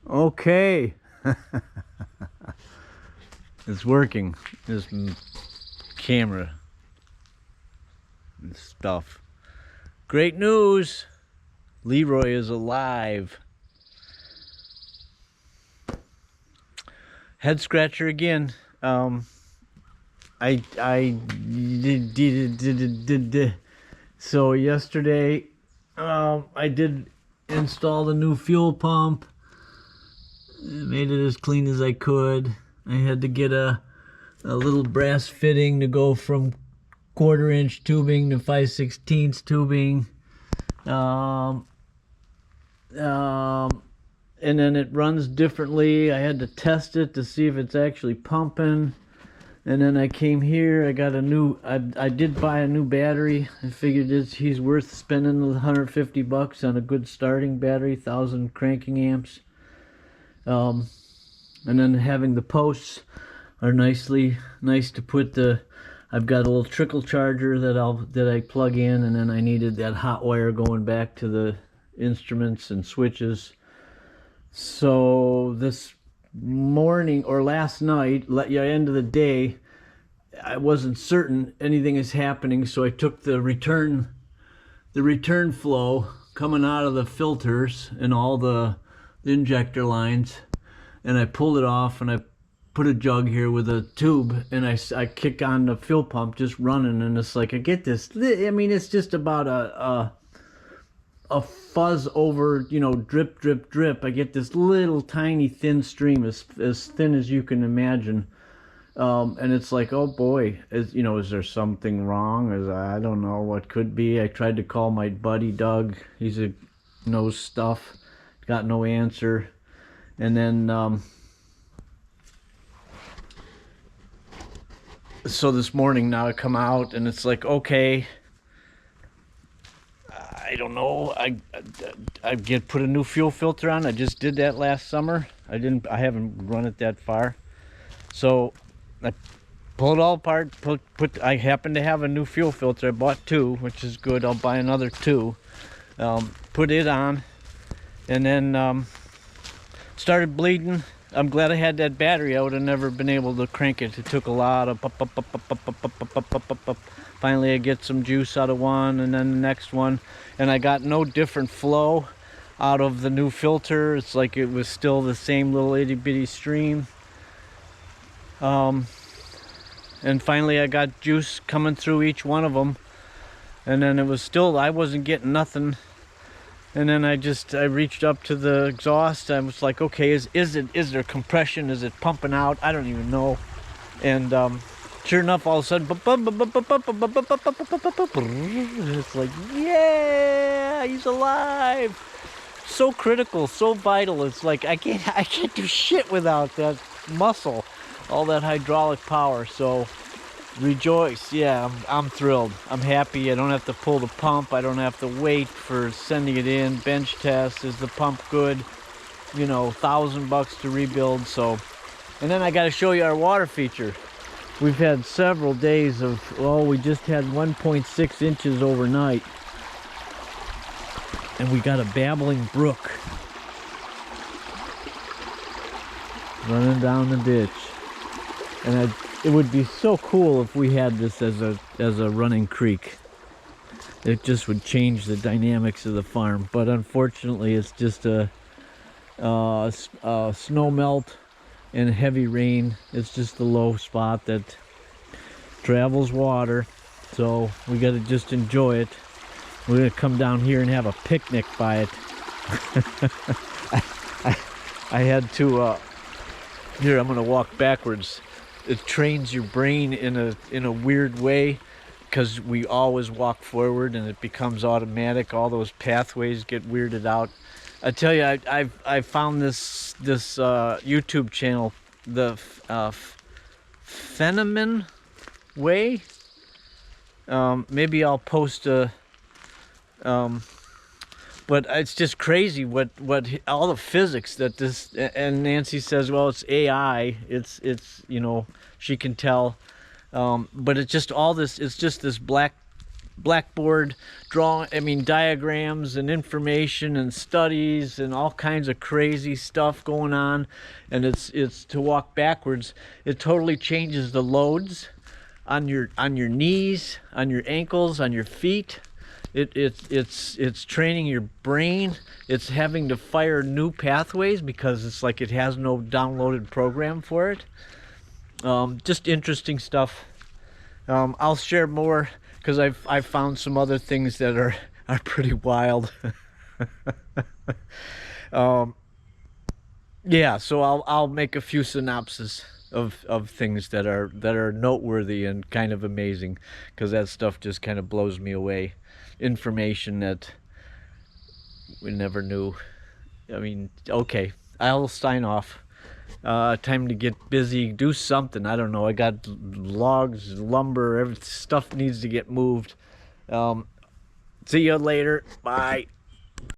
Okay. It's working. This camera and stuff. Great news. LeRoy is alive. Head scratcher again. I did. So yesterday, I did install the new fuel pump. Made it as clean as I could. I had to get a little brass fitting to go from 1/4-inch tubing to 5/16 tubing. And then it runs differently. I had to test it to see if it's actually pumping. And then I came here, I got a new, I did buy a new battery. I figured he's worth spending $150 on a good starting battery, 1,000 cranking amps. And then having the posts are nice to put I've got a little trickle charger that I plug in, and then I needed that hot wire going back to the instruments and switches. So this morning or last night, end of the day, I wasn't certain anything is happening, so I took the return flow coming out of the filters and all the injector lines, and I pulled it off, and I put a jug here with a tube, and I kick on the fuel pump just running, and it's like I get this. I mean, it's just about a fuzz over, drip, drip, drip. I get this little tiny thin stream, as thin as you can imagine. And it's like, oh boy, is there something wrong? I don't know what could be. I tried to call my buddy Doug. Knows stuff. Got no answer. And then, so this morning now I come out, and it's like, okay, I don't know. I put a new fuel filter on. I just did that last summer. I haven't run it that far. So I pull it all apart. I happen to have a new fuel filter. I bought 2, which is good. I'll buy another 2. Put it on, and then started bleeding. I'm glad I had that battery. I would have never been able to crank it. It took a lot of Finally I get some juice out of one, and then the next one, and I got no different flow out of the new filter. It's like it was still the same little itty bitty stream. And finally I got juice coming through each one of them, and then it was still, I wasn't getting nothing. And then I reached up to the exhaust. I was like, okay, is there compression? Is it pumping out? I don't even know. And sure enough, all of a sudden, it's like, yeah, he's alive. So critical, so vital. It's like I can't do shit without that muscle, all that hydraulic power. So rejoice. Yeah, I'm thrilled. I'm happy. I don't have to pull the pump. I don't have to wait for sending it in. Bench test. Is the pump good? $1,000 to rebuild. So, and then I got to show you our water feature. We've had several days of, we just had 1.6 inches overnight, and we got a babbling brook running down the ditch. And it would be so cool if we had this as a running creek. It just would change the dynamics of the farm. But unfortunately, it's just a snow melt and heavy rain. It's just the low spot that travels water. So we got to just enjoy it. We're gonna come down here and have a picnic by it. I had to. Here, I'm gonna walk backwards. It trains your brain in a weird way, because we always walk forward and it becomes automatic. All those pathways get weirded out. I tell you, I found this YouTube channel, the Feynman way. Maybe I'll post a. But it's just crazy what all the physics that this, and Nancy says, well, it's AI. It's she can tell, but it's just all this. It's just this black blackboard diagrams and information and studies and all kinds of crazy stuff going on. And it's to walk backwards. It totally changes the loads on your knees, on your ankles, on your feet. It's training your brain. It's having to fire new pathways because it's like it has no downloaded program for it. Just interesting stuff. I'll share more because I've found some other things that are pretty wild. Yeah, so I'll make a few synopses of things that are noteworthy and kind of amazing, because that stuff just kind of blows me away. Information that we never knew. I mean, okay, I'll sign off. Time to get busy, do something. I don't know. I got logs, lumber, stuff needs to get moved. See you later. Bye.